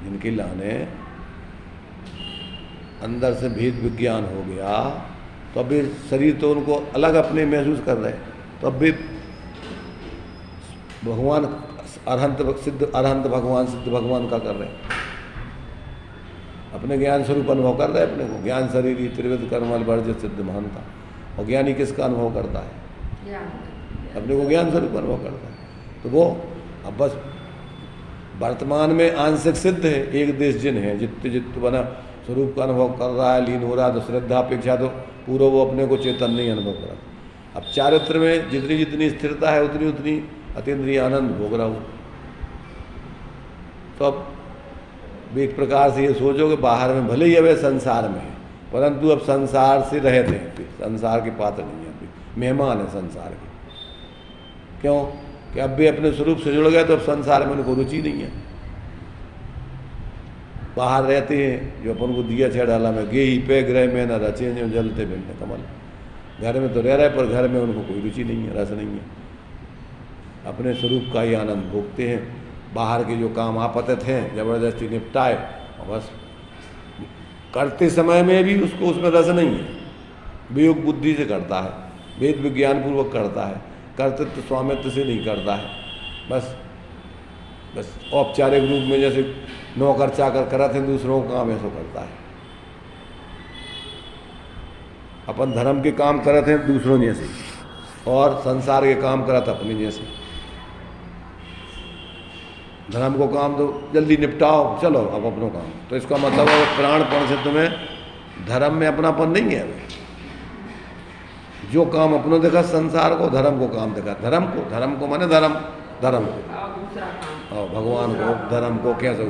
जिनके लाने अंदर से भेद विज्ञान हो गया, तो अब भी शरीर तो उनको अलग अपने महसूस कर रहे हैं, तो अब भी भगवान अरहंत भगवान सिद्ध भगवान का कर रहे हैं, अपने ज्ञान स्वरूप अनुभव कर रहे हैं अपने को। ज्ञान शरीर त्रिविध कर्मल वर्जित सिद्ध महानता। और ज्ञानी किसका अनुभव करता है? अपने को ज्ञान स्वरूप अनुभव करता है। तो वो अब बस वर्तमान में आंशिक सिद्ध है, एक देश जिन है, जित जित बना स्वरूप का अनुभव कर रहा है, लीन हो रहा है, तो श्रद्धा अपेक्षा तो पूरा वो अपने को चेतन नहीं अनुभव कर रहा। अब चारित्र में जितनी जितनी स्थिरता है उतनी उतनी अतीन्द्रिय आनंद भोग रहा हूँ। तो अब एक प्रकार से ये सोचो कि बाहर में भले ही अब संसार में है, परंतु अब संसार से रहते हैं, फिर संसार के पात्र नहीं है, अभी मेहमान है संसार के। क्यों कि अब भी अपने स्वरूप से जुड़ गए, तो अब संसार में उनको रुचि नहीं है। बाहर रहते हैं जो अपन को दिया छह डाला में गे ही पे ग्रह में न रचे जो जलते बिलते कमल। घर में तो रह रहे, पर घर में उनको कोई रुचि नहीं है, रस नहीं है, अपने स्वरूप का ही आनंद भोगते हैं। बाहर के जो काम आपतित हैं जबरदस्ती निपटाए, और बस करते समय में भी उसको उसमें रस नहीं है, वियोग बुद्धि से करता है, वेद विज्ञान पूर्वक करता है, कर्तृत्व स्वामित्व से नहीं करता है। बस औपचारिक रूप में जैसे नौकर चाकर करते हैं दूसरों का काम ऐसा करता है। अपन धर्म के काम करते हैं दूसरों जैसे, और संसार के काम करते अपने जैसे। धर्म को काम तो जल्दी निपटाओ, चलो अब अपनों काम। तो इसका मतलब है प्राणपण से तुम्हें धर्म में अपनापन नहीं है। जो काम अपनों देखा संसार को, धर्म को काम देखा धर्म को माने धर्म को और भगवान को धर्म को क्या सब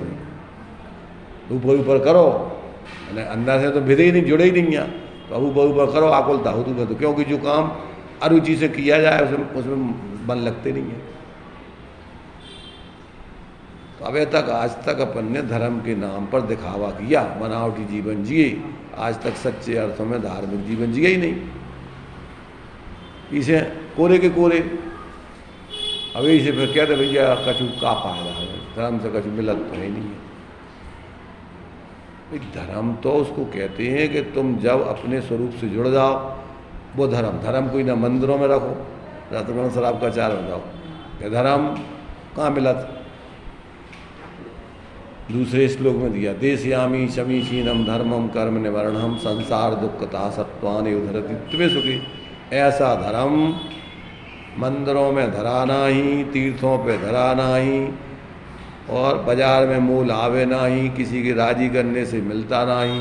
ऊपर ऊपर करो, अंदर से तो भिदे ही नहीं, जुड़े ही नहीं है, तो ऊपर ऊपर करो आकुलता हो तुम्हें। तो क्योंकि जो काम अरुचि से किया जाए उसमें मन लगते नहीं है। तो अबे तक आज तक अपन ने धर्म के नाम पर दिखावा किया, बनावटी जीवन जिए, आज तक सच्चे अर्थों में धार्मिक जीवन जिए ही नहीं। इसे कोरे के कोरे अभी इसे फिर कहते भैया कछु का फायदा है, धर्म से कछु मिलत तो है नहीं है। धर्म तो उसको कहते हैं कि तुम जब अपने स्वरूप से जुड़ जाओ, वो धर्म कोई ना मंदिरों में रखो, रतन शराब का चार हो जाओ कि धर्म कहाँ मिलत। दूसरे श्लोक में दिया देशयामी समीचीनम धर्मम कर्म निवर्णम संसार दुखता सत्वान उधरति तुम्हें सुखी। ऐसा धर्म मंदिरों में धराना ही, तीर्थों पे धराना ही, और बाजार में मूल आवे ना ही, किसी के राजी करने से मिलता ना ही।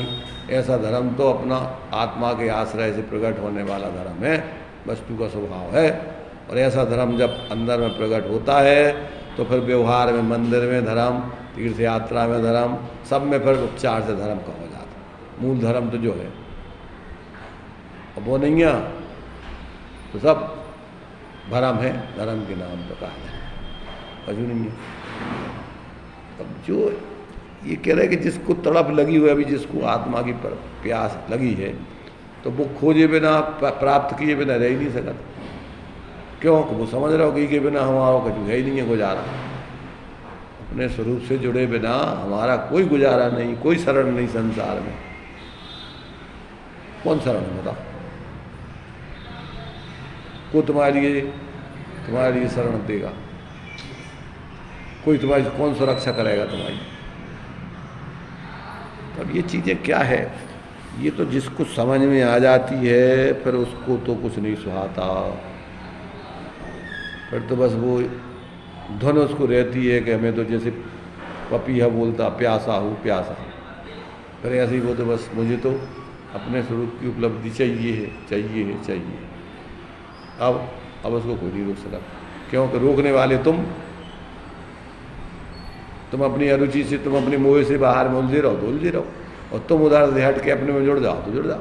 ऐसा धर्म तो अपना आत्मा के आश्रय से प्रकट होने वाला धर्म है, वस्तु का स्वभाव है। और ऐसा धर्म जब अंदर में प्रकट होता है तो फिर व्यवहार में, मंदिर में धर्म, तीर्थ यात्रा में धर्म, सब में फिर उपचार से धर्म का हो जाता। मूल धर्म तो जो है अब वो नहीं है, तो सब भरम है, धर्म के नाम पर कहा जाए अजू नहीं है। अब जो ये कह रहे हैं कि जिसको तड़प लगी हुई, अभी जिसको आत्मा की प्यास लगी है, तो वो खोजे बिना, प्राप्त किए बिना रह ही नहीं सकता। क्यों? वो समझ रहा हो कि के बिना हमारा कुछ है ही नहीं है गुजारा। अपने स्वरूप से जुड़े बिना हमारा कोई गुजारा नहीं, कोई शरण नहीं संसार में। कौन शरण है बताओ? को तुम्हारे लिए शरण देगा? कोई तुम्हारी कौन सुरक्षा करेगा तुम्हारी? अब ये चीज़ें क्या है, ये तो जिसको समझ में आ जाती है फिर उसको तो कुछ नहीं सुहाता। फिर तो बस वो धुन उसको रहती है कि हमें तो जैसे पपीहा बोलता प्यासा हूँ प्यासा। फिर ऐसे ही वो तो बस मुझे तो अपने स्वरूप की उपलब्धि चाहिए। अब उसको कोई नहीं रोक सका, क्योंकि रोकने वाले तुम अपनी अरुचि से, तुम अपनी मोह से बाहर में उलझे रहो, और तुम उधर से हट के अपने में जुड़ जाओ तो जुड़ जाओ।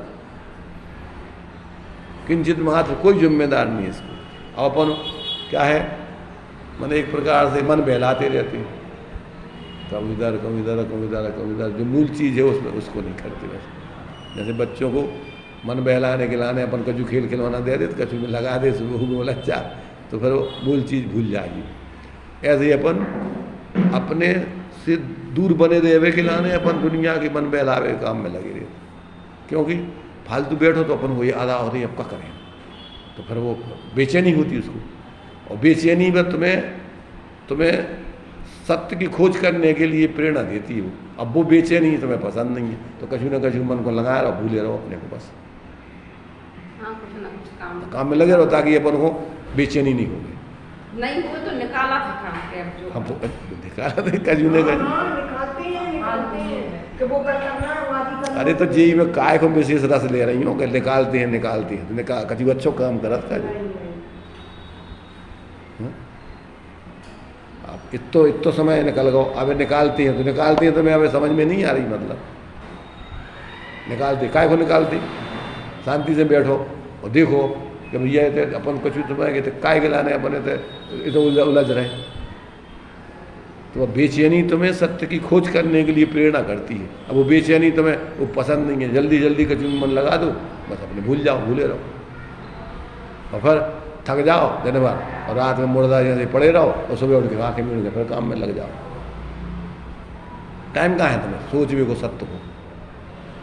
किंचित मात्र कोई जिम्मेदार नहीं है इसको। अब अपन क्या है, मन एक प्रकार से मन बहलाते रहते हैं, कभी इधर जो मूल चीज़ है उसमें उसको नहीं करते। बस जैसे बच्चों को मन बहलाने खिलाने अपन कछु खेल खिलौना दे दे, तो कछु में लगा दे, सुबह बोला जा, तो फिर वो मूल चीज़ भूल जाएगी। ऐसे ही अपन अपने उससे दूर बने रहे के लाने अपन दुनिया के मन बहलावे के काम में लगे रहे, क्योंकि फालतू बैठो तो अपन वही आधा हो रही अब क्या करें, तो फिर वो बेचैनी होती उसको, और बेचैनी में तुम्हें सत्य की खोज करने के लिए प्रेरणा देती है वो। अब वो बेचैनी तुम्हें पसंद नहीं है तो कछु ना कछु मन को लगाए रहो, भूले रहो अपने को, बस कुछ ना कुछ काम में लगे रहो ताकि अपन को बेचैनी नहीं होगी। नहीं वो तो निकाला था काम के, अब जो हम तो निकाला नहीं कजू ने कजू। निकालते हैं कि वो कर करना वादी करना। अरे तो जी मैं काय को विशेष रस ले रही हूँ कि निकालते हैं तो कजू अच्छो काम करत का अब इतो समय निकल गो, अब निकालती हैं तो मैं हमें समझ में नहीं आ रही, मतलब निकालती काय को निकालती, शांति से बैठो और देखो कि भैया अपन कुछ तुम्हें काय के लाने अपने तो उलझ रहे। तो बेचैनी तुम्हें सत्य की खोज करने के लिए प्रेरणा करती है। अब वो बेचैनी तुम्हें वो पसंद नहीं है, जल्दी जल्दी कचू मन लगा दो, बस अपने भूले रहो और फिर थक जाओ दिन भर और रात में मुर्दा जैसे पड़े रहो और सुबह उठ के आँखें मिल के फिर काम में लग जाओ। टाइम कहाँ है तुम्हें, सोच भी को सत्य को,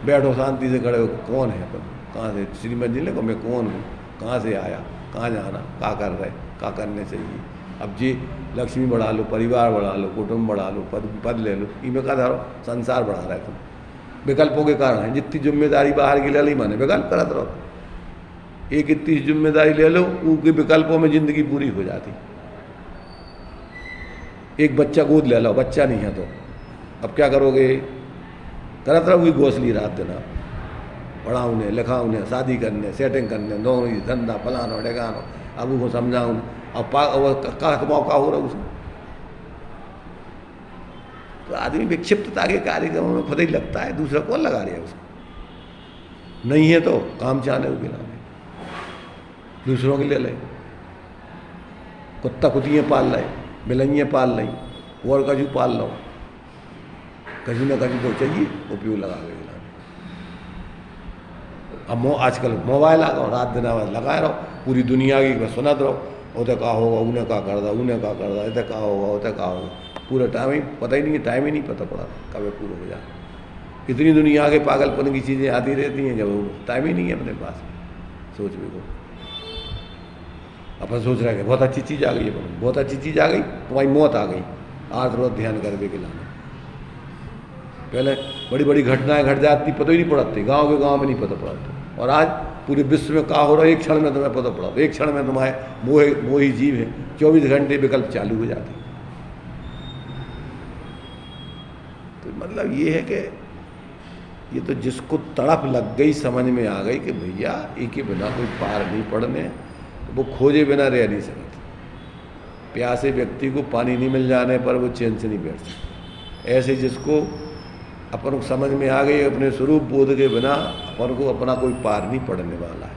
बैठो शांति से खड़े हो, कौन है अपन, कहाँ से श्रीमद जी ने को मैं कौन हूँ, कहाँ से आया, कहाँ जाना, क्या कर रहे, क्या करने चाहिए। अब जी लक्ष्मी बढ़ा लो, परिवार बढ़ा लो, कुटुंब बढ़ा लो, पद ले लो, इनमें का धरो संसार बढ़ा रहे तुम, विकल्पों के कारण है। जितनी जिम्मेदारी बाहर की ले ली माने विकल्प करत रहो, एक इतनी जिम्मेदारी ले लो, उनके विकल्पों में जिंदगी पूरी हो जाती। एक बच्चा गोद ले लो, बच्चा नहीं है तो अब क्या करोगे, करत रहोगी घोसली रात दिन, पढ़ा उन्हें लिखा उन्हें, शादी करने सेटिंग करने, नौकरी धंधा फलानो ढेगानो, अब उनको समझाऊँ, अब का मौका हो रहा उसको। तो आदमी विक्षिप्तता के कार्यक्रमों में खुद ही लगता है, दूसरा कौन लगा रहा है उसको, नहीं है तो काम चाहने को गिरा दूसरों के लिए ले, कुत्ता कुतियाँ पाल रहे, बिलैयाँ पाल रही और कजू पाल लो, कजू ना कजू तो चाहिए उपयोग लगा के गिला। अब आजकल मोबाइल आ गो, रात दिन आवाज लगाए रहो, पूरी दुनिया की बस सुनत रहो, उधर का होगा उन्हें का कर दा, उन्हें का कर दा, इधर का होगा उधर का होगा, पूरा टाइम ही पता ही नहीं, टाइम ही नहीं पता पड़ा कब पूरा हो जाए। इतनी दुनिया के पागलपन की चीज़ें आती रहती हैं जब टाइम ही नहीं है अपने पास। सोच भी को अपन सोच रहे हैं बहुत अच्छी चीज़ आ गई है, बहुत अच्छी चीज़ आ गई, तुम्हारी मौत आ गई, आज रोज ध्यान कर के लाना। पहले बड़ी बड़ी घटनाएं घट जाती, पता ही नहीं पड़ती, गांव के गांव में नहीं पता पड़ता, और आज पूरे विश्व में क्या हो रहा है एक क्षण में तुम्हें पता पड़ा। एक क्षण में तुम्हारे मोही जीव है, 24 घंटे विकल्प चालू हो जाते। तो मतलब ये है कि ये तो जिसको तड़प लग गई, समझ में आ गई कि भैया एक के बिना कोई पार नहीं पड़ने, तो वो खोजे बिना रह नहीं सकते। प्यासे व्यक्ति को पानी नहीं मिल जाने पर वो चैन से नहीं बैठ सकता। ऐसे जिसको अपन को समझ में आ गई अपने स्वरूप बोध के बिना अपन को अपना कोई पार नहीं पड़ने वाला है।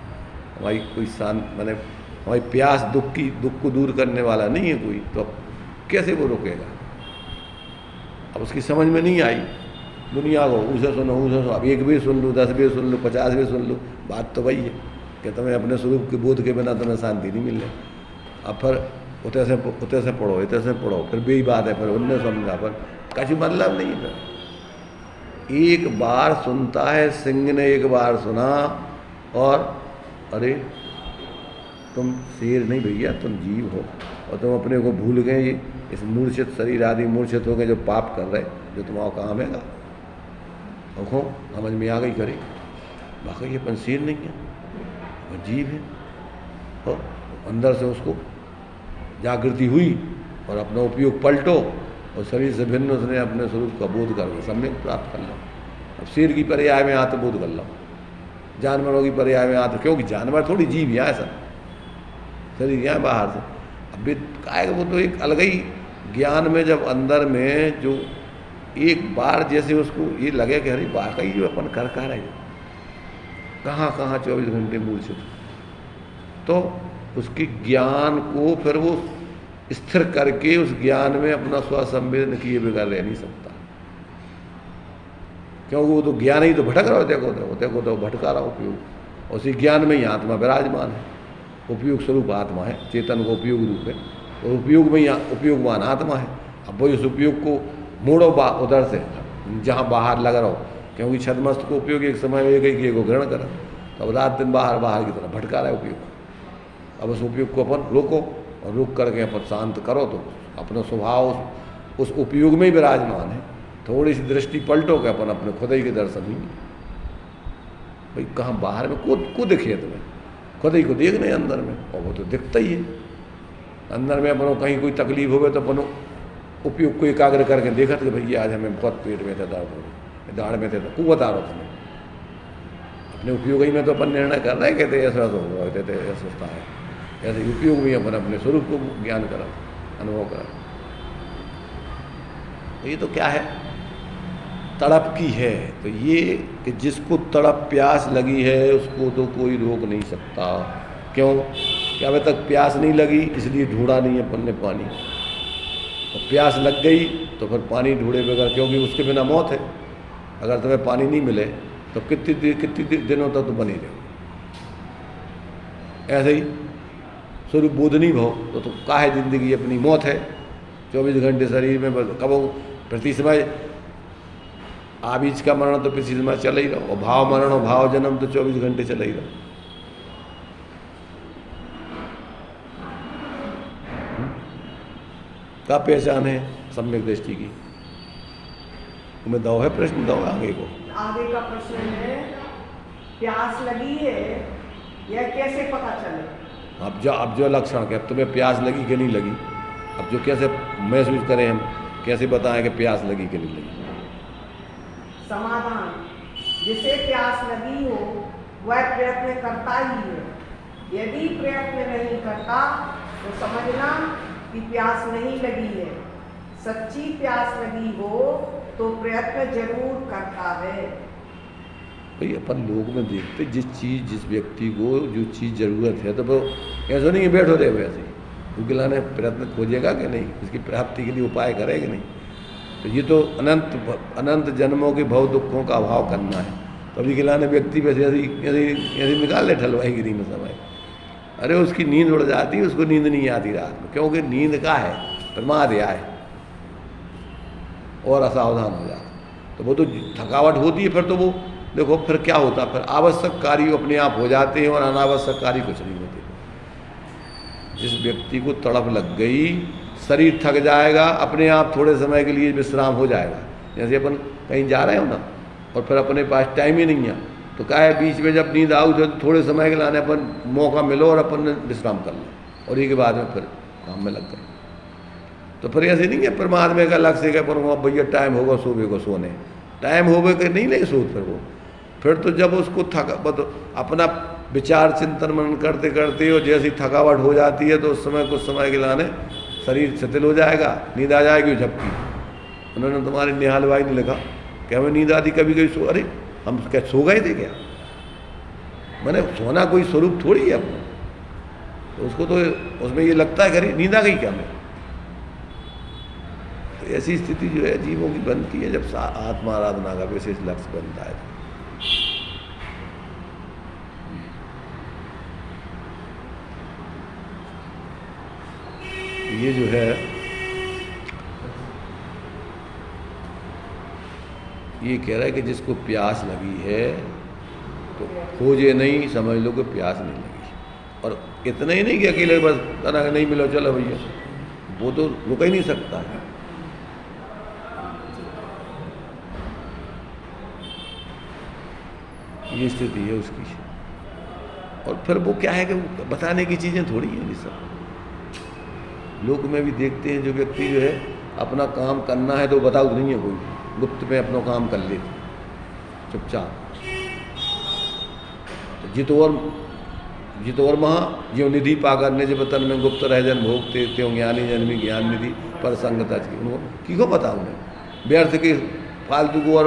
हमारी कोई शांत माने हमारी प्यास दुख को दूर करने वाला नहीं है कोई, तो अब कैसे वो रुकेगा। अब उसकी समझ में नहीं आई, दुनिया को उसे सुनो, अब एक भी सुन लूँ, 10 भी सुन लूँ, 50 भी सुन लूँ, बात तो वही है कि तुम्हें अपने स्वरूप के बोध के बिना तुम्हें शांति नहीं मिल रही। अब फिर उतने से पढ़ो, इतने से पढ़ो, फिर भी बात है, फिर उनने समझा, पर कछु मतलब नहीं है। फिर एक बार सुनता है सिंह ने, एक बार सुना और अरे तुम शेर नहीं भैया, तुम जीव हो और तुम अपने को भूल गए। ये इस मूर्छित शरीर आदि मूर्छित हो गए जो पाप कर रहे, जो तुम्हारा काम है। देखो समझ में आ गई, करे वाकई ये अपन शेर नहीं है, वो जीव है। और अंदर से उसको जागृति हुई और अपना उपयोग पलटो और शरीर से भिन्न उसने अपने स्वरूप का बोध कर सम्यक प्राप्त कर लो। अब शेर की पर्याय में आत्मबोध कर लो, जानवरों की पर्याय में आत्म, क्योंकि जानवर थोड़ी जीव यहाँ ऐसा शरीर यहाँ बाहर से। अब काय वो तो एक अलग ही ज्ञान में जब अंदर में जो एक बार जैसे उसको ये लगे कि अरे वाकई जो अपन कर रहे कहाँ 24 घंटे मूर्छित, तो उसके ज्ञान को फिर वो स्थिर करके उस ज्ञान में अपना स्वसंवेदन किए बगैर रह नहीं सकता। क्योंकि वो तो ज्ञान ही तो भटक रहा है, देखो तो भटका रहा उपयोग, उसी ज्ञान में ही आत्मा विराजमान है। उपयोग स्वरूप आत्मा है, चेतन का उपयोग रूप है, और उपयोग में ही उपयोगवान आत्मा है। अब वो इस उपयोग को मोड़ो उधर से जहाँ बाहर लग रहा हो, क्योंकि छदमस्त को उपयोग एक समय में एक को ग्रहण करा, तो अब रात दिन बाहर की तरफ भटका रहा है उपयोग। अब उस उपयोग को अपन रोको और रोक करके अपन शांत करो तो अपना स्वभाव उस उपयोग में ही विराजमान है। थोड़ी सी दृष्टि पलटो के अपन अपने खुद ही के दर्शन ही भाई कहाँ बाहर में कूद खेत में खुद ही को देखने अंदर में, और वो तो दिखता ही है अंदर में। अपनों कहीं कोई तकलीफ हो गई तो अपनों उपयोग को एकाग्र करके देखा कि भैया आज हमें बहुत पेट में था, दर्द हो दाढ़ में थे, तो खूब बता रहा तुम्हें अपने उपयोग ही में तो अपन निर्णय कर रहे हैं, कहते ऐसा हो कहते ऐसा होता है, ऐसे उपयोग में अपन अपने स्वरूप को ज्ञान करा, अनुभव करा। ये तो क्या है, तड़प की है। तो ये कि जिसको तड़प प्यास लगी है उसको तो कोई रोक नहीं सकता। क्यों कि अभी तक प्यास नहीं लगी इसलिए ढूंढा नहीं है अपन ने पानी, और प्यास लग गई तो फिर पानी ढूंढे बगैर, क्योंकि उसके बिना मौत है। अगर तुम्हें पानी नहीं मिले तो कितनी दिनों तक तो बनी रहे। ऐसे ही स्वरूप बोधनी भव तो का है जिंदगी अपनी मौत है। 24 घंटे शरीर में कब प्रति समय आबीज का मरण तो प्रति समय चल ही रहो, और भाव मरण और भाव जन्म तो 24 घंटे चल ही रहो। क्या पहचान है सम्यक दृष्टि की? तुम्हें दो है प्रश्न, दो आगे को। आगे का प्रश्न है प्यास लगी है यह कैसे पता चले? अब जो लक्षण के अब तुम्हें प्यास लगी कि नहीं लगी, अब जो कैसे महसूस करें हम, कैसे बताएं कि प्यास लगी कि नहीं लगी? समाधान, जिसे प्यास लगी हो वह प्रयत्न करता ही है। यदि प्रयत्न नहीं करता तो समझना कि प्यास नहीं लगी है। सच्ची प्यास लगी हो तो प्रयत्न जरूर करता है। भाई अपन लोग में देखते जिस व्यक्ति को जो चीज़ ज़रूरत है तो वो ऐसा नहीं बैठो रहे वैसे ही गिलाने प्रयत्न खोजेगा कि नहीं, इसकी प्राप्ति के लिए उपाय करेगा नहीं। तो ये तो अनंत जन्मों के भव दुखों का अभाव करना है। तो अभी गिलाने व्यक्ति वैसे ऐसे निकाल ले ठलवाई गिरी में समय, अरे उसकी नींद उड़ जाती है, उसको नींद नहीं आती रात में, क्योंकि नींद का है प्रमाद है और असावधान हो जाता। तो वो तो थकावट होती है, फिर तो वो देखो फिर क्या होता, फिर आवश्यक कार्य अपने आप हो जाते हैं और अनावश्यक कार्य कुछ नहीं होते। जिस व्यक्ति को तड़प लग गई, शरीर थक जाएगा, अपने आप थोड़े समय के लिए विश्राम हो जाएगा। जैसे अपन कहीं जा रहे हो ना और फिर अपने पास टाइम ही नहीं है, तो क्या है बीच में जब नींद आओ तो थोड़े समय के लाने अपन मौका मिलो और अपन विश्राम कर लो, और एक के बाद में फिर काम में लग गए। तो फिर ऐसे नहीं है परमात्मा का लक्ष्य है पर भैया टाइम होगा सुबह को सोने, टाइम होगा कि नहीं सोच फिर तो जब उसको अपना विचार चिंतन मनन करते करते और जैसी थकावट हो जाती है तो उस समय कुछ समय के लाने शरीर शिथिल हो जाएगा, नींद आ जाएगी झपकी। उन्होंने तुम्हारे निहाल भाई ने लिखा कि हमें नींद आती कभी कभी सो, अरे हम क्या सो गए थे क्या? मैंने सोना कोई स्वरूप थोड़ी है अपना, तो उसको तो उसमें ये लगता है कि नींद आ गई क्या मैं। तो ऐसी स्थिति जो है जीवों की बनती है जब आत्मा आराधना का विशेष लक्ष्य बनता है। ये जो है ये कह रहा है कि जिसको प्यास लगी है तो खोजे नहीं, समझ लो कि प्यास नहीं लगी। और इतना ही नहीं कि अकेले बस तना नहीं मिलो चलो भैया, वो तो रुक ही नहीं सकता है। ये स्थिति है उसकी। और फिर वो क्या है कि बताने की चीज़ें थोड़ी हैं। ये सब लोक में भी देखते हैं जो व्यक्ति जो है अपना काम करना है तो बताओ नहीं है, कोई गुप्त में अपना काम कर लेते चुपचाप। जितोर महा जो निधि पाकर ने जो बतन में गुप्त रह जन भोगते त्यों ज्ञानी जन्मी ज्ञान निधि पर संगता की उनको की बताओ उन्हें व्यर्थ के फालतू को और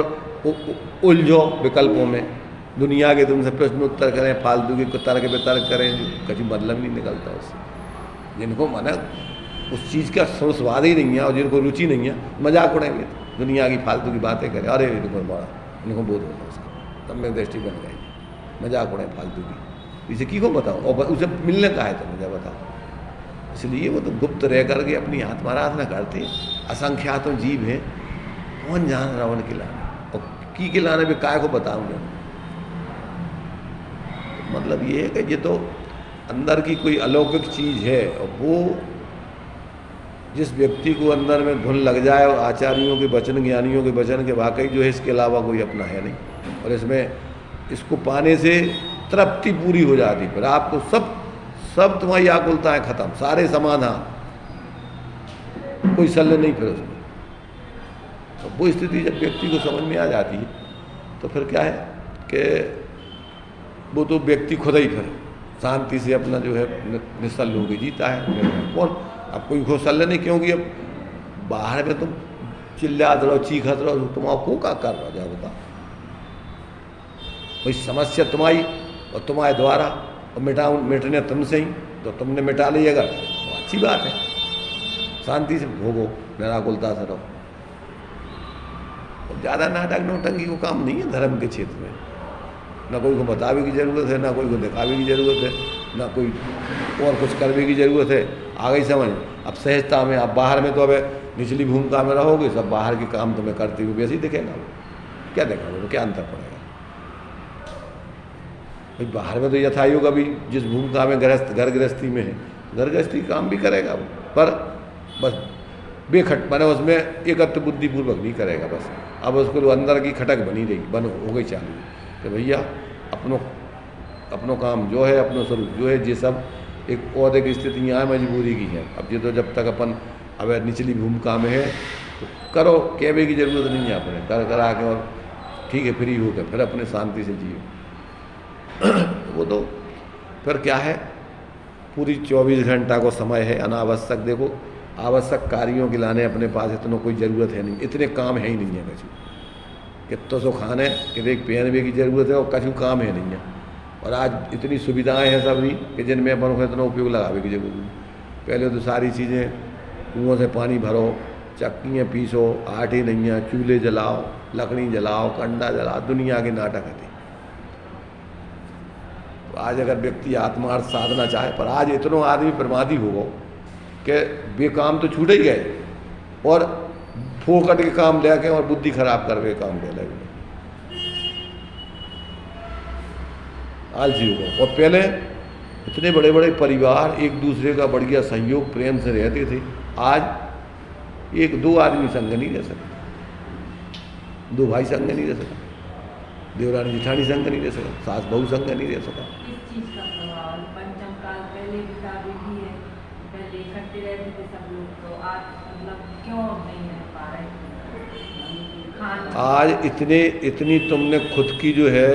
उलझो विकल्पों में, दुनिया के तुमसे प्रश्न उत्तर करें, फालतू के तर्क वितर्क करें, कभी मतलब नहीं निकलता उससे। जिनको माना उस चीज़ का स्वाद ही नहीं है और जिनको रुचि नहीं है मजाक उड़ेंगे, दुनिया की फालतू की बातें करें, अरे इनको बड़ा इनको बोध होगा उसका, तब में दृष्टि बन गई, मजाक उड़े फालतू की। इसे की को बताओ और उसे मिलने का है तो मुझे बताओ। इसलिए वो तो गुप्त रह करके अपनी आत्माराधना करते हैं। असंख्यातों जीव हैं कौन जान रावण के लाने, और की के लाने भी काय को बताऊंगा। तो मतलब ये है कि ये तो अंदर की कोई अलौकिक चीज़ है, और वो जिस व्यक्ति को अंदर में धुन लग जाए, और आचार्यों के वचन, ज्ञानियों के वचन के वाकई जो है इसके अलावा कोई अपना है नहीं, और इसमें इसको पाने से तृप्ति पूरी हो जाती, फिर आपको सब तुम्हारी आकुलताएं खत्म, सारे समाधान, कोई शल्य नहीं फिर उसमें। तो वो स्थिति जब व्यक्ति को समझ में आ जाती है तो फिर क्या है कि वो तो व्यक्ति खुद ही फिर शांति से अपना जो है निश्चल होकर जीता है। कौन अब कोई को शल्य नहीं, क्योंकि अब बाहर में तुम चिल्लाते रहो, चीखते रहो, तुम आपको क्या कर रहे हो, जाओ बताओ। कोई समस्या तुम्हारी और तुम्हारे द्वारा, और मिटने तुमसे ही, तो तुमने मिटा ली अगर तो अच्छी बात है, शांति से भोगो, निराकुलता से रहो। ज़्यादा नाटक नौटंकी को काम नहीं है धर्म के क्षेत्र में, ना कोई को बतावे की ज़रूरत है, ना कोई को दिखावे की ज़रूरत है, ना कोई और कुछ करने की ज़रूरत है। आ गई समझ। अब सहजता में, आप बाहर में तो अब निचली भूमिका में रहोगे, सब बाहर के काम तुम्हें करते हुए वैसे ही दिखेगा, क्या दिखाओगे, क्या अंतर पड़ेगा भाई। बाहर में तो यथायोग अभी जिस भूमिका में घर गृहस्थी में है, घर गृहस्थी काम भी करेगा वो, पर बस बेखट मैंने उसमें एकत्र बुद्धिपूर्वक नहीं करेगा बस। अब उसको अंदर की खटक बनी रही, हो गई चालू कि भैया अपनो काम जो है, अपनो स्वरूप जो है, ये सब एक औहदे की स्थितियाँ मजबूरी की हैं। अब ये तो जब तक अपन अब निचली भूमिका में है तो करो, कहने की ज़रूरत नहीं है, अपने कर आके और ठीक है फ्री होकर फिर अपने शांति से जियो। वो तो फिर क्या है, पूरी 24 घंटा को समय है अनावश्यक। देखो आवश्यक कार्यों के लाने अपने पास इतना कोई ज़रूरत है नहीं, इतने काम है ही नहीं है कछु, कितना सो खाने कि एक पहनवे की ज़रूरत है और कछु काम है नहीं है। और आज इतनी सुविधाएं हैं सभी कि जिनमें अपन को इतना उपयोग लगावे की जरूरत नहीं। पहले तो सारी चीज़ें कुओं से पानी भरो, चक्कियाँ पीसो, आटे नहीं है, चूल्हे जलाओ, लकड़ी जलाओ, कंडा जलाओ, दुनिया के नाटक है। तो आज अगर व्यक्ति आत्मार्थ साधना चाहे, पर आज इतना आदमी प्रमादी हो गो कि बेकाम तो छूट ही गए और फोकट के काम लेके और बुद्धि खराब करके काम ले लगे, आलसी हो गए। और पहले इतने बड़े बड़े परिवार एक दूसरे का बढ़िया सहयोग प्रेम से रहते थे, आज 1-2 आदमी संग नहीं रह सकते, 2 भाई संग नहीं रह सकते, देवरानी जिठानी संग नहीं रह सकता, सास बहू संग नहीं रह सकता। इस चीज का प्रभाव पंचम काल पहले भी है, पहले इकट्ठे रहते थे सब लोग, तो आज मतलब क्यों नहीं रह पा रहे? आज इतनी तुमने खुद की जो है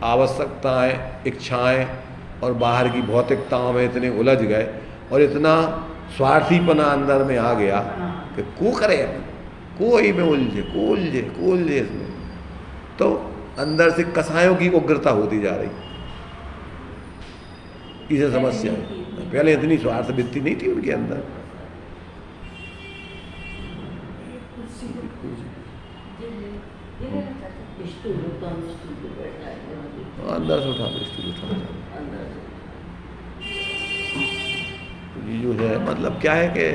आवश्यकताएं, इच्छाएं और बाहर की भौतिकताओं में इतने उलझ गए और इतना स्वार्थीपना अंदर में आ गया कि को करे, कोई में उलझे इसमें, तो अंदर से कसायों की उग्रता होती जा रही। इसे समस्या है। पहले इतनी स्वार्थ वृत्ति नहीं थी उनके अंदर। अंदर से उठा ये जो है मतलब क्या है कि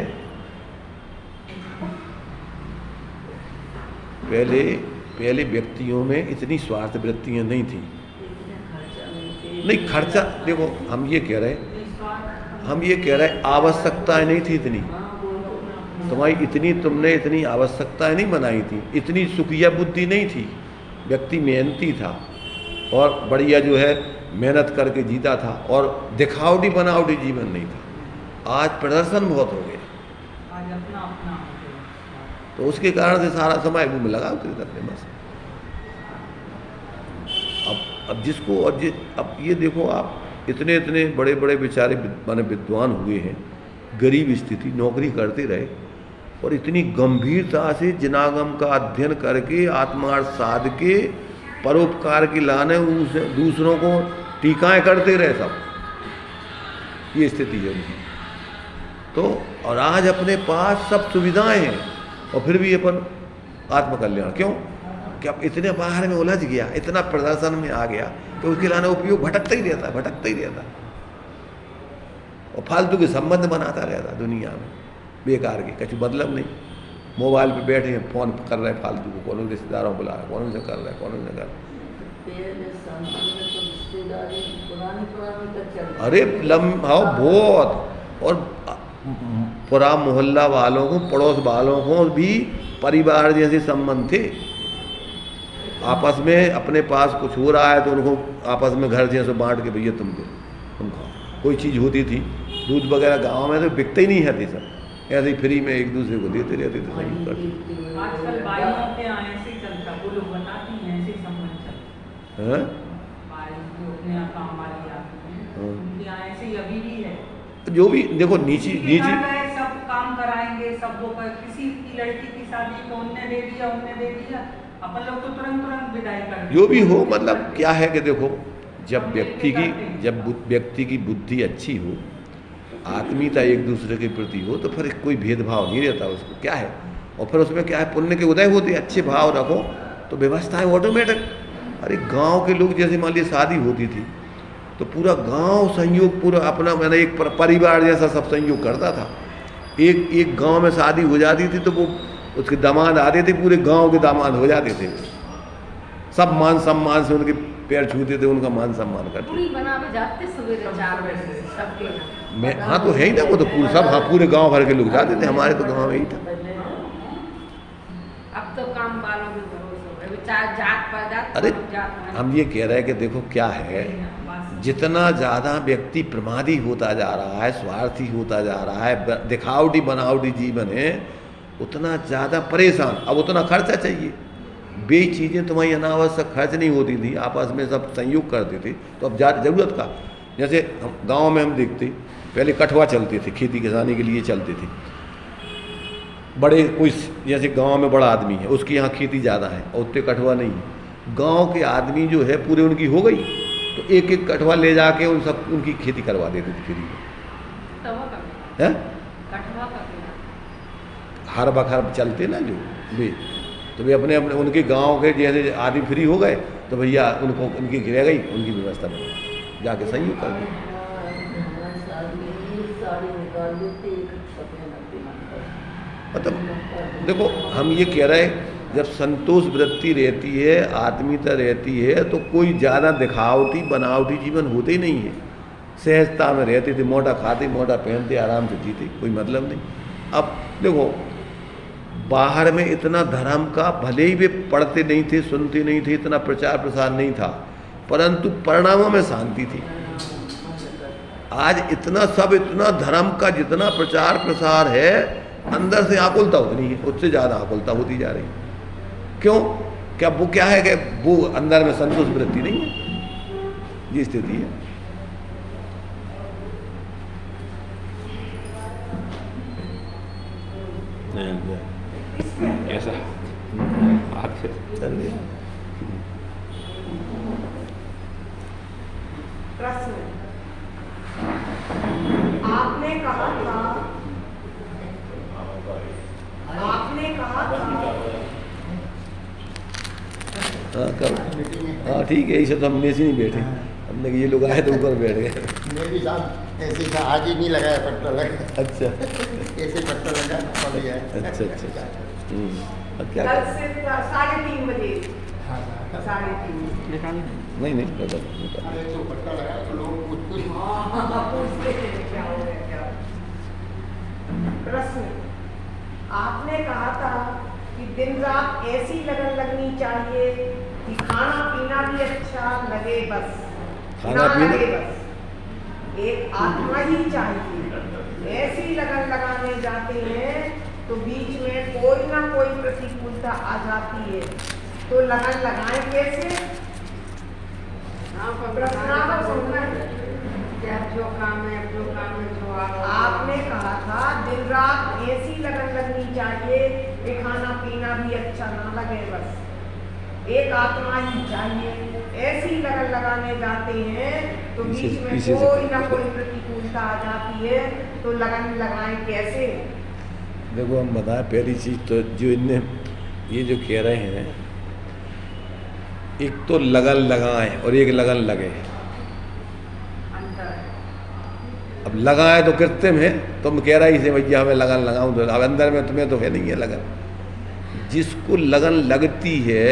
पहले व्यक्तियों में इतनी स्वार्थ वृत्तियाँ नहीं थी। नहीं खर्चा, देखो हम ये कह रहे आवश्यकताएं नहीं थी इतनी, तुमने इतनी आवश्यकताएं नहीं बनाई थी, इतनी सुखिया बुद्धि नहीं थी। व्यक्ति मेहनती था और बढ़िया जो है मेहनत करके जीता था और दिखावटी बनावटी जीवन नहीं था। आज प्रदर्शन बहुत हो गया, आज अपना तो उसके कारण से सारा समय वो में लगा करने बस। अब जिसको अब ये देखो आप इतने बड़े बड़े बेचारे माने विद्वान हुए हैं, गरीब स्थिति, नौकरी करते रहे और इतनी गंभीरता से जिनागम का अध्ययन करके आत्मार्थ साध के परोपकार की लाने दूसरों को टीकाएं करते रहे सब, ये स्थिति है उनकी। तो और आज अपने पास सब सुविधाएं हैं और फिर भी अपन आत्मकल्याण क्यों? कि अब इतने बाहर में उलझ गया, इतना प्रदर्शन में आ गया कि उसके लाने उपयोग भटकता ही रहता और फालतू के संबंध बनाता रहता दुनिया में, बेकार के, कुछ मतलब नहीं। मोबाइल पे बैठे हैं, फ़ोन कर रहे हैं फालतू को, कौन रिश्तेदारों को बुला रहे, कौन से कर रहे हैं, कौन से कर रहे हैं। पहले समाज में तो रिश्तेदारी पुरानी तक चलती अरे हाँ बहुत, और पूरा मोहल्ला वालों को, पड़ोस वालों को भी परिवार जैसे संबंध थे। आपस में अपने पास कुछ हो रहा है तो उनको आपस में घर जैसे बांट के भैया तुम दो, तुम खाओ। कोई चीज़ होती थी, दूध वगैरह गांव में तो बिकते ही नहीं है सब, ऐसे ही फ्री में एक दूसरे को देते रहते थे, सही करते। आजकल बाइयों के यहाँ ऐसे ही चलता, वो लोग बनाती हैं ऐसे ही संबंध चलता हैं? बाई जो अपने यहाँ काम वाली आती हैं उनके यहाँ ऐसे ही अभी भी है। जो भी देखो नीची किसी के घर गए, सब काम कराएंगे, सबको किसी की लड़की की शादी को उनने दे दिया, अपन लोग तो तुरंत विदाई कर देते। जो भी हो, मतलब क्या है कि देखो, जब व्यक्ति की बुद्धि अच्छी हो, आत्मीयता एक दूसरे के प्रति हो, तो फिर कोई भेदभाव नहीं रहता उसको, क्या है। और फिर उसमें क्या है, पुण्य के उदय होते, अच्छे भाव रखो तो व्यवस्थाएं ऑटोमेटिक। अरे गांव के लोग जैसे मान लीजिए शादी होती थी तो पूरा गांव संयोग, पूरा अपना मैंने एक परिवार जैसा सब संयोग करता था। एक गांव में शादी हो जाती थी तो वो उसके दामाद आते थे, पूरे गांव के दामाद हो जाते थे, सब मान सम्मान से उनके पैर छूते थे, उनका मान सम्मान करते। पूरी बना के जाते सवेरे 4 बजे से सबके। मैं हाँ तो है ही ना, वो तो पूरे सब, हाँ पूरे गांव भर के लोग जाते थे, हमारे तो गांव में ही था। अब तो काम वालों के भरोसे हो, चाहे जात पर जात। अरे हम ये कह रहे हैं कि देखो क्या है, जितना ज़्यादा व्यक्ति प्रमादी होता जा रहा है, स्वार्थी होता जा रहा है, दिखावटी बनावटी जीवन है, उतना ज़्यादा परेशान, अब उतना खर्चा चाहिए। बे चीज़ें तुम्हारी अनावश्यक खर्च नहीं होती थी, आपस में सब संयोग करते थे, तो अब ज़रूरत का, जैसे गांव में हम देखते पहले कठवा चलते थे, खेती किसानी के लिए चलते थे। बड़े कोई जैसे गांव में बड़ा आदमी है, उसके यहाँ खेती ज़्यादा है और उतने कठवा नहीं है, गांव के आदमी जो है पूरे उनकी हो गई तो एक एक कठवा ले जाके उनकी खेती करवा देते थे फ्री में। है हर बखर चलते ना जो वे, तो वे अपने अपने उनके गांव के जैसे आदमी फ्री हो गए तो भैया उनको उनकी रह गई, उनकी व्यवस्था बनी, जाके संयोग कर दी। मतलब देखो हम ये कह रहे हैं, जब संतोष वृत्ति रहती है, आत्मीयता रहती है, तो कोई ज़्यादा दिखावटी बनावटी जीवन होते ही नहीं है। सहजता में रहते थे, मोटा खाते, मोटा पहनते, आराम से जीते, कोई मतलब नहीं। अब देखो बाहर में इतना धर्म का, भले ही वे पढ़ते नहीं थे, सुनते नहीं थे, इतना प्रचार प्रसार नहीं था, परंतु परिणामों में शांति थी। आज इतना धर्म का जितना प्रचार प्रसार है, अंदर से आकुलता उतनी है, उससे ज़्यादा आकुलता होती जा रही है। क्यों? क्या वो क्या है कि वो अंदर में संतोष वृत्ति नहीं है, ये स्थिति है। ऐसा प्रश्न, आपने कहा था हाँ कब, हाँ ठीक है, इसे तो हम ऐसे नहीं बैठे, हमने ये लोग आए तो ऊपर बैठ गए। मेरी साहब ऐसे ही आज ही नहीं लगाया, पट्टा लगा। अच्छा ऐसे पट्टा लगा पड़ गया है। अच्छा। अब क्या कल कर, से 3:30 बजे, हाँ, 3:30 नहीं अरे तो पट्टा लगा तो लोग कुछ पूछते हैं क्या हो गया क्या। प्रश्न, आपने कहा था कि दिन रात ऐसी लगन लगनी चाहिए कि खाना पीना भी अच्छा लगे, बस खाना ना पीना? लगे बस, एक आत्मा ही चाहिए। ऐसी लगन लगाने जाते हैं तो बीच में कोई ना कोई प्रतिकूलता आ जाती है, तो लगन लगाएं कैसे? प्रश्नावली सुनना है। जो काम है जो आपने कहा था दिन रात ऐसी लगन लगनी चाहिए कि खाना पीना भी अच्छा ना लगे, बस एक आत्मा ही चाहिए। ऐसी लगन लगाने जाते हैं तो बीच में कोई ना कोई प्रतिकूलता आ जाती है, तो लगन लगाएं कैसे? देखो हम बताएं, पहली चीज़ तो जो इनने ये जो कह रहे हैं, एक तो लगन लगाएं और एक लगन लगे। अब लगाए तो कृत्रिम है, तुम कह रही से भैया हमें लगन लगाऊं, तो अब अंदर में तुम्हें तो है नहीं है लगन, जिसको लगन लगती है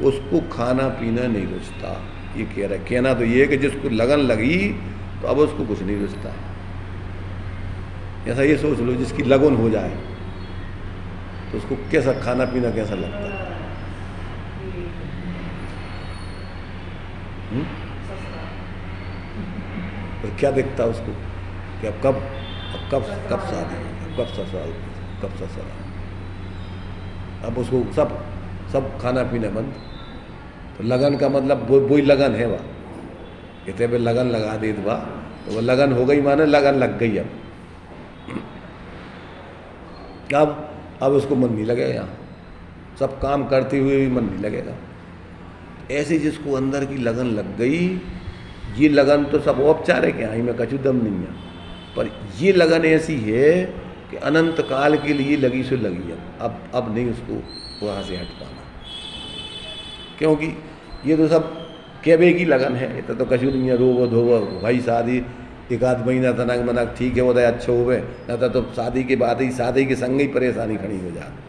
उसको खाना पीना नहीं रुचता। ये कह रहा है, कहना तो ये है कि जिसको लगन लगी तो अब उसको कुछ नहीं रुचता। ऐसा ये सोच लो, जिसकी लगन हो जाए तो उसको कैसा खाना पीना कैसा लगता है। तो क्या दिखता है उसको कि अब कब शादी, कब ससुराल, कब ससुराल। अब उसको सब खाना पीना बंद। तो लगन का मतलब वही लगन है वह, कहते भाई लगन लगा दी तो वाह, तो वह लगन हो गई, माने लगन लग गई। अब उसको मन नहीं लगेगा, यहाँ सब काम करते हुए भी मन नहीं लगेगा। ऐसे जिसको अंदर की लगन लग गई, ये लगन तो सब औपचारिक है, यहाँ में कछु दम नहीं है, पर ये लगन ऐसी है कि अनंत काल के लिए लगी सो लगी। अब नहीं उसको वहाँ से हट पाना, क्योंकि ये तो सब कहवे की लगन है। ये तो कछु नहीं है, रोवो धोवो भाई शादी एक आध महीना तनक मनक ठीक है, वो तो अच्छे हो गए, न तो शादी के बाद ही शादी के संग ही परेशानी खड़ी हो जाती।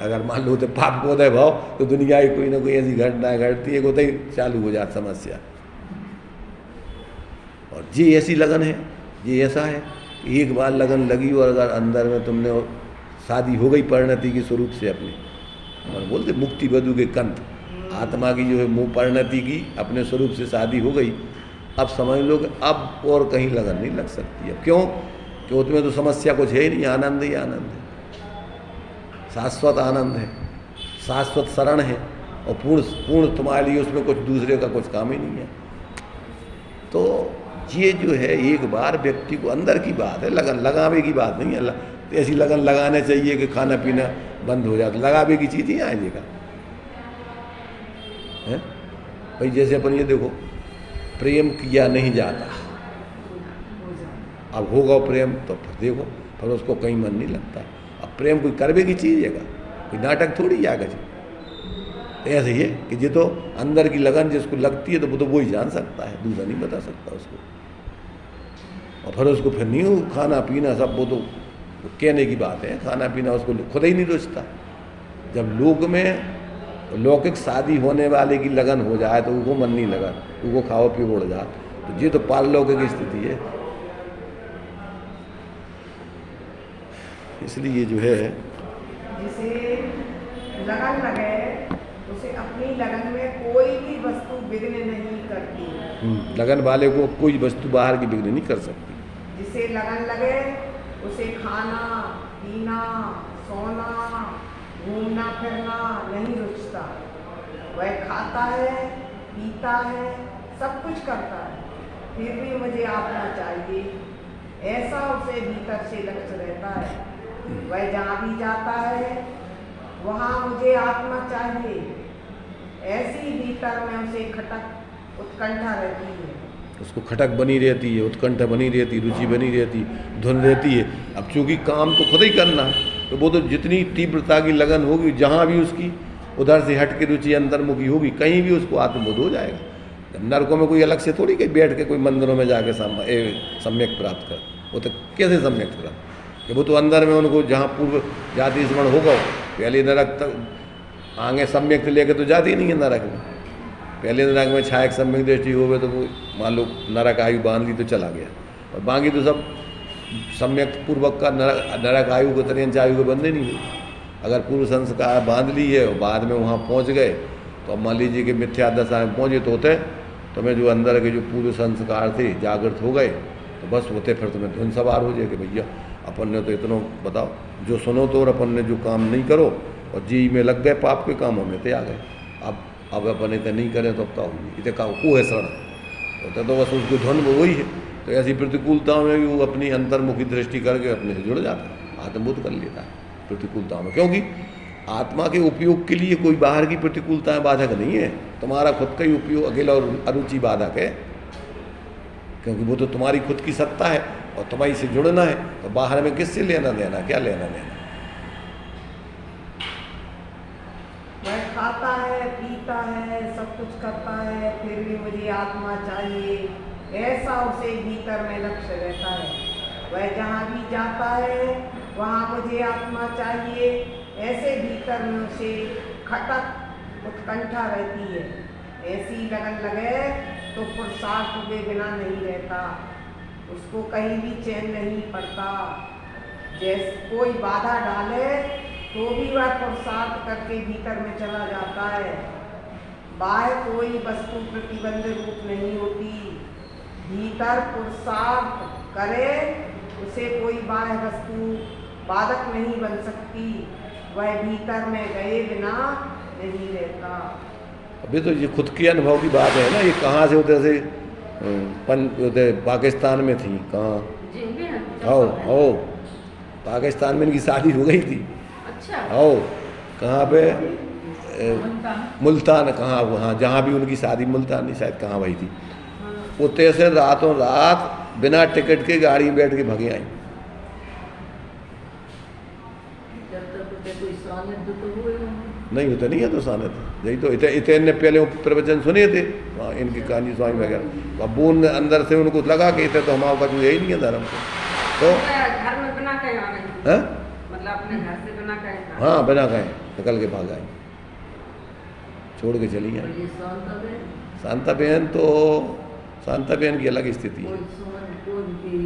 अगर मान लो तो पाप को दे भाव तो दुनिया की कोई ना कोई ऐसी घटना घटती है, वो ही चालू हो जाती समस्या। और ये ऐसी लगन है, ये ऐसा है कि एक बार लगन लगी और अगर अंदर में तुमने शादी हो गई परिणति के स्वरूप से अपनी, और बोलते मुक्ति बधु के कंठ, आत्मा की जो है मुँह परिणति की अपने स्वरूप से शादी हो गई। अब समझ लो कि अब और कहीं लगन नहीं लग सकती। अब क्यों? कि उसमें तो समस्या कुछ है ही नहीं, आनंद ही आनंद है, शाश्वत आनंद है, शाश्वत शरण है, और पूर्ण तुम्हारे लिए उसमें कुछ दूसरे का कुछ काम ही नहीं है। तो ये जो है एक बार व्यक्ति को अंदर की बात है, लगन लगावे की बात नहीं है। तो ऐसी लगन लगाने चाहिए कि खाना पीना बंद हो जाए, लगावे की चीज़ ही आएगा है भाई। जैसे अपन ये देखो, प्रेम किया नहीं जाता, अब होगा प्रेम तो फिर देखो, फिर उसको कहीं मन नहीं लगता। अब प्रेम कोई करवे की चीज़ है, कोई नाटक थोड़ी आगे। ऐसे ही है कि ये तो अंदर की लगन जिसको लगती है तो वो तो वही जान सकता है, दूसरा नहीं बता सकता उसको। और फिर उसको फिर नहीं हो खाना पीना सब, वो तो कहने की बात है, खाना पीना उसको खुद ही नहीं रुचता। जब लोग में लौकिक शादी होने वाले की लगन हो जाए तो उनको मन नहीं लगा, उनको खाओ पियो उड़ जाए। तो ये तो पारलौकिक स्थिति है। इसलिए जो है जिसे लगन लगे उसे अपनी लगन में कोई भी वस्तु विघ्न नहीं करती। लगन वाले को कोई वस्तु बाहर की विघ्न नहीं कर सकती। जिसे लगन लगे उसे खाना पीना सोना घूमना फिरना नहीं रुचता। वह खाता है पीता है सब कुछ करता है, फिर भी मुझे आत्मा चाहिए, ऐसा उसे भीतर से लक्ष्य रहता है। वह जहाँ भी जाता है वहाँ मुझे आत्मा चाहिए, ऐसी भीतर में उसे खटक उत्कंठा रहती है। उसको खटक बनी रहती है, उत्कंठा बनी रहती, रुचि बनी रहती, धुन रहती है। अब चूंकि काम तो खुद ही करना है, तो वो तो जितनी तीव्रता की लगन होगी, जहाँ भी उसकी उधर से हट के रुचि अंतर्मुखी होगी, कहीं भी उसको आत्मबोध हो जाएगा। नरकों में कोई अलग से थोड़ी कहीं बैठ के कोई मंदिरों में जाके सम्यक प्राप्त कर, वो तो कैसे सम्यक प्राप्त कि वो तो अंदर में उनको जहाँ पूर्व जाति स्मरण होगा, पहले नरक तक आगे सम्यक लेके तो जाती नहीं है नरक में। पहले नरक में छायक सम्यक दृष्टि हो गए तो वो मान लो नरक आयु बांध ली तो चला गया, और बाकी तो सब सम्यक पूर्वक का नरक आयु को त्रियंच आयु को बंधे नहीं हुई। अगर पूर्व संस्कार बांध ली है और बाद में वहाँ पहुँच गए, तो अब मान लीजिए कि मिथ्या दशा में पहुँचे तो होते तुम्हें जो अंदर के जो पूर्व संस्कार थे जागृत हो गए, तो बस होते फिर तुम्हें धुन सवार हो जाए कि भैया अपन ने तो इतना बताओ जो सुनो तो, और अपन ने जो काम नहीं करो और जी में लग गए पाप के कामों में तो आ गए। अब अपन इतने नहीं करें तो अब क्या होगी, इतने का को है शरण होता तो बस उसको धन वही है। तो ऐसी प्रतिकूलताओं में भी वो अपनी अंतर्मुखी दृष्टि करके अपने से जुड़ जाता है, आत्मबोध कर लेता है प्रतिकूलताओं में। क्योंकि आत्मा के उपयोग के लिए कोई बाहर की प्रतिकूलताएं बाधक नहीं है, तुम्हारा खुद का ही उपयोग अकेला और अरुचि बाधक है, क्योंकि वो तो तुम्हारी खुद की सत्ता है और तुम्हारी से जुड़ना है। तो बाहर में किससे लेना देना, क्या लेना देना। वह खाता है पीता है सब कुछ करता है, फिर भी मुझे आत्मा चाहिए, ऐसा उसे भीतर में लक्ष्य रहता है। वह जहाँ भी जाता है वहाँ मुझे आत्मा चाहिए, ऐसे भीतर में उसे खटक उत्कंठा रहती है। ऐसी लगन लगे तो पुरुषार्थ हुए बिना नहीं रहता, उसको कहीं भी चैन नहीं पड़ता। जैसे कोई बाधा डाले तो भी वह पुरुषार्थ करके भीतर में चला जाता है। बाहर कोई वस्तु प्रतिबंध रूप नहीं होती, भीतर पुरुषार्थ करे उसे कोई बाह्य वस्तु बाधक नहीं बन सकती, वह भीतर में गए बिना नहीं रहता। अभी तो ये खुद के अनुभव की बात है ना, ये कहाँ से उधर से उधर पाकिस्तान में थी, कहाँ आओ पाकिस्तान में इनकी शादी हो गई थी। अच्छा। आओ कहाँ पे मुल्तान, कहाँ वहाँ जहाँ भी उनकी शादी मुल्तान नहीं शायद कहाँ वही थी। उतने से रातों रात बिना टिकट के गाड़ी में बैठ के भागे आई। जब तक उसे कोई सानिध्य तो हुए नहीं होता नहीं है तो सानिध्य, यही तो इतने पहले वो प्रवचन सुने थे वहाँ इनकी कहानी स्वामी वगैरह। अब वो अंदर से उनको लगा कि इतने तो हमारा कुछ यही नहीं है धर्म को, तो घर में बिना कहे आ गई, है मतलब अपने घर से बिना कहे। हाँ बिना कहे निकल के भाग आई, छोड़ के चली और आई। ये शांता बहन, शांता बहन तो शांता बहन की अलग स्थिति है। कोई सुमन कौन की,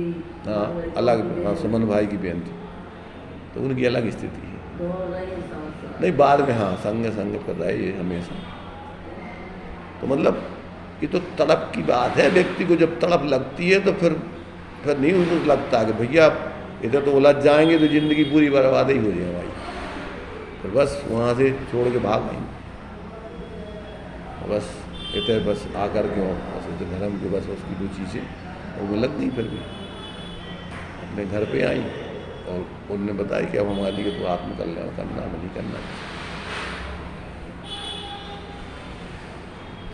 हाँ अलग, हाँ सुमन भाई की बहन थी तो उनकी अलग स्थिति है। दोनों रहे साथ। नहीं बाद में हाँ संग कर रहा है ये हमेशा। तो मतलब ये तो तड़प की बात है, व्यक्ति को जब तड़प लगती है तो फिर नहीं उनको लगता कि भैया इधर तो उलझ जाएंगे तो ज़िंदगी पूरी बर्बाद ही हो जाए भाई, फिर बस वहाँ से छोड़ के भाग गई। बस इधर बस आकर के बस इधर धर्म के बस उसकी रुचि से वो लग गई, फिर भी अपने घर पे आई और उन्होंने बताया कि अब हमारे लिए तो आत्मकल्याण करना नहीं करना।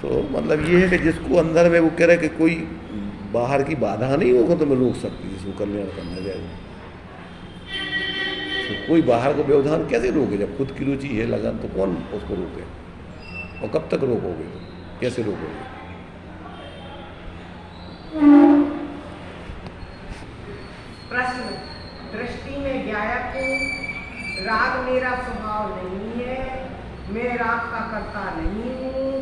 तो मतलब ये है कि जिसको अंदर में वो कह रहे कि कोई बाहर की बाधा नहीं होगा तो मैं रोक सकती जिसको कल्याण करना जाए, तो कोई बाहर को व्यवधान कैसे रोके? जब खुद की रुचि है लगन तो कौन उसको रोके? और कब तक रोकोगे? कैसे रोकोगे? प्रश्न, दृष्टि में ज्ञायक हूँ, राग मेरा स्वभाव नहीं है, मैं राग का कर्ता नहीं हूँ,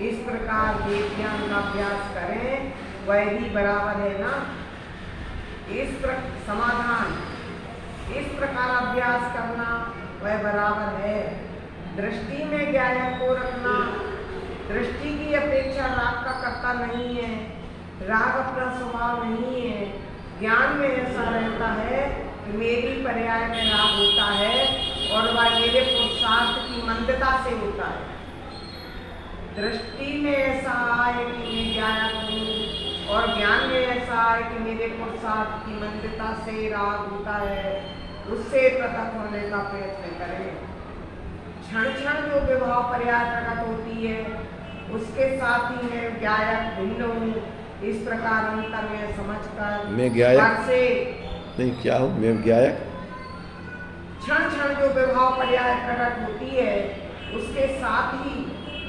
इस प्रकार वेद ज्ञान का अभ्यास करें वह भी बराबर है ना। समाधान, इस प्रकार अभ्यास करना वह बराबर है। दृष्टि में ज्ञायक को रखना, दृष्टि की अपेक्षा राग का कर्ता नहीं है, राग अपना स्वभाव नहीं है। ज्ञान में ऐसा रहता है कि मेरी पर्याय में राग होता है और वह मेरे पुरुषार्थ की मंदता से होता है। दृष्टि में ऐसा है कि मैं ज्ञायक हूँ और ज्ञान में ऐसा है कि मेरे पुरुषार्थ की मंदता से राग होता है, उससे पृथक होने का प्रयत्न करें। क्षण क्षण जो विभाव पर्याय प्रकट होती है उसके साथ ही मैं ज्ञायक भिन्न हूँ, इस प्रकार अंतर में समझकर मैं ज्ञायक से नहीं क्या हूँ? मैं ज्ञायक क्षण क्षण जो विभाव पर्याय प्रकट होती है उसके साथ ही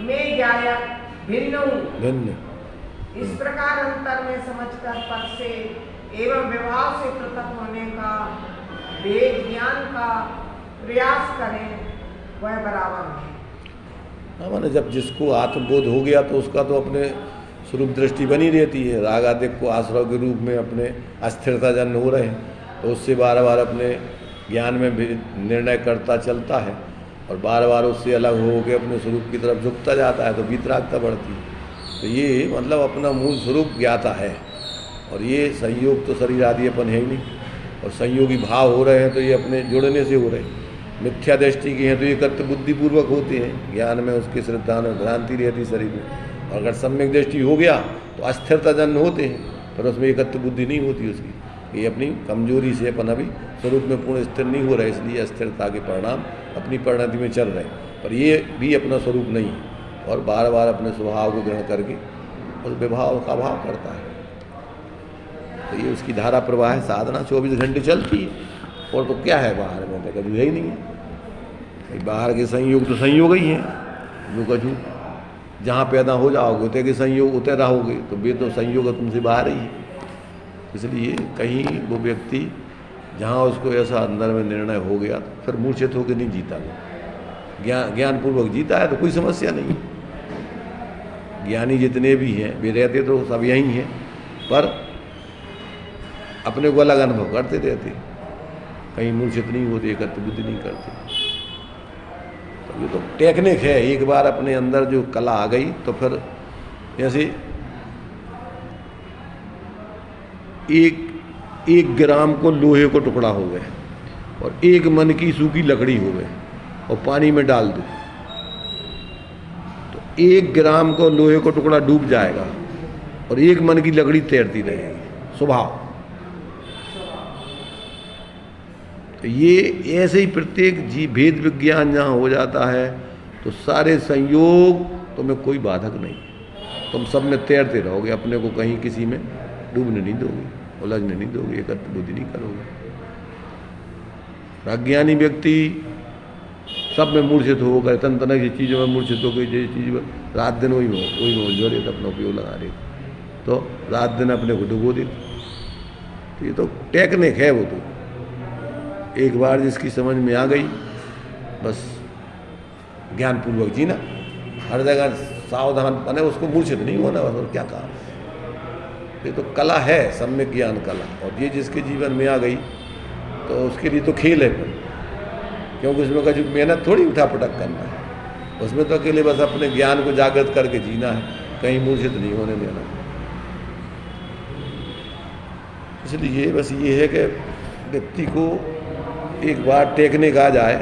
मैं ज्ञायक भिन्न हूँ, भिन्न, इस प्रकार अंतर में समझकर पर से एवं विभाव से पृथक होने का वेद ज्ञान का प्रयास करें वह बराबर है। हाँ माने जब जिसको आत्मबोध हो गया तो उसका तो अपने स्वरूप दृष्टि बनी रहती है। राग आदि को आश्रय के रूप में अपने अस्थिरता जन्म हो रहे हैं तो उससे बार बार अपने ज्ञान में भी निर्णय करता चलता है और बार बार उससे अलग हो के अपने स्वरूप की तरफ झुकता जाता है तो वीतरागता बढ़ती है। तो ये मतलब अपना मूल स्वरूप ज्ञाता है और ये संयोग तो शरीर आदि अपन है ही नहीं और संयोगी भाव हो रहे हैं तो ये अपने जुड़ने से हो रहे हैं। मिथ्या दृष्टि की हैं तो ये कर्त बुद्धिपूर्वक होते हैं, ज्ञान में उसकी श्रद्धा में भ्रांति रहती शरीर में। और अगर सम्यक दृष्टि हो गया तो अस्थिरता जन्म होते हैं पर उसमें एकत्व बुद्धि नहीं होती उसकी। ये अपनी कमजोरी से अपन अभी स्वरूप में पूर्ण स्थिर नहीं हो रहे, इसलिए अस्थिरता के परिणाम अपनी परिणति में चल रहे हैं। पर ये भी अपना स्वरूप नहीं है और बार बार अपने स्वभाव को ग्रहण करके उस विभाव का अभाव करता है। तो ये उसकी धारा प्रवाह है, साधना 24 घंटे चलती है। और तो क्या है बाहर में? तो कभी है ही नहीं है। बाहर के संयोग तो संयोग ही हैं, जो कछु जहाँ पैदा हो जाओगे उतने के संयोग उतने रहोगे, तो वे तो संयोग तुमसे बाहर ही है। इसलिए कहीं वो व्यक्ति जहाँ उसको ऐसा अंदर में निर्णय हो गया तो फिर मूर्छित होकर नहीं जीता वो। ज्ञानपूर्वक जीता है तो कोई समस्या नहीं। ज्ञानी जितने भी हैं वे रहते तो सब यहीं हैं, पर अपने को अलग अनुभव करते रहते, कहीं मूर्छित नहीं होते, एकत्र बुद्धि नहीं करते। तो ये तो टेक्निक है। एक बार अपने अंदर जो कला आ गई तो फिर जैसे 1 ग्राम को लोहे को टुकड़ा हो गए और 1 मन की सूखी लकड़ी हो गए और पानी में डाल दो तो 1 ग्राम को लोहे को टुकड़ा डूब जाएगा और 1 मन की लकड़ी तैरती रहेगी, स्वभाव। तो ये ऐसे ही प्रत्येक भेद विज्ञान जहाँ हो जाता है तो सारे संयोग तुम्हें कोई बाधक नहीं, तुम सब में तैरते रहोगे, अपने को कहीं किसी में डूबने नहीं दोगे, उलझने नहीं दोगे, एकत्र बुद्धि नहीं करोगे। अज्ञानी व्यक्ति सब में मूर्छित हो गए, तन तरह की चीज़ों में मूर्छित हो गई, जैसी चीज़ में रात दिन वही हो जो रहे अपना उपयोग लगा रहे तो रात दिन अपने को डुबो देते। तो ये तो टेक्निक है। वो तो एक बार जिसकी समझ में आ गई बस ज्ञानपूर्वक जीना, हर जगह सावधान बने, उसको मूर्छित नहीं होना, बस और क्या काम। ये तो कला है, सम्यक ज्ञान कला, और ये जिसके जीवन में आ गई तो उसके लिए तो खेल है फिर, क्योंकि उसमें कुछ मेहनत थोड़ी उठा पटक करना है, उसमें तो अकेले बस अपने ज्ञान को जागृत करके जीना है, कहीं मूर्छित नहीं होने देना। इसलिए बस ये है कि व्यक्ति को एक बार टेक्निक आ जाए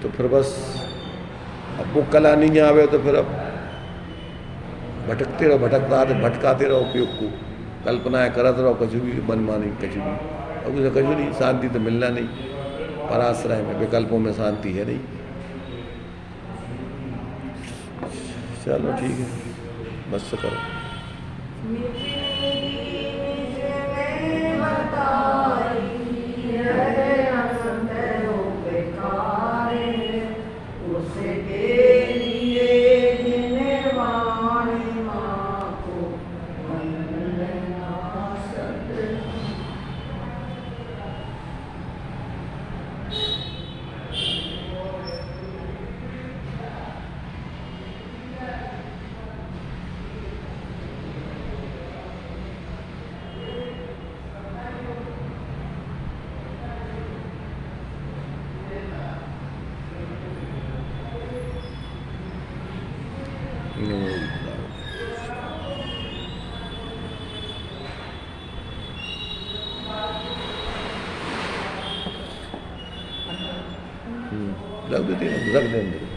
तो फिर बस, अब वो कला नहीं आवे तो फिर अब भटकते रहो, भटकाते रहो उपयोग को, कल्पनाएं करते रहो, कछु भी मनमानी, कछु भी, अब उसे कछु नहीं, शांति तो मिलना नहीं। पराश्रय में, विकल्पों में शांति है नहीं। चलो ठीक है, बस करो। रख देते हैं, रख देंगे।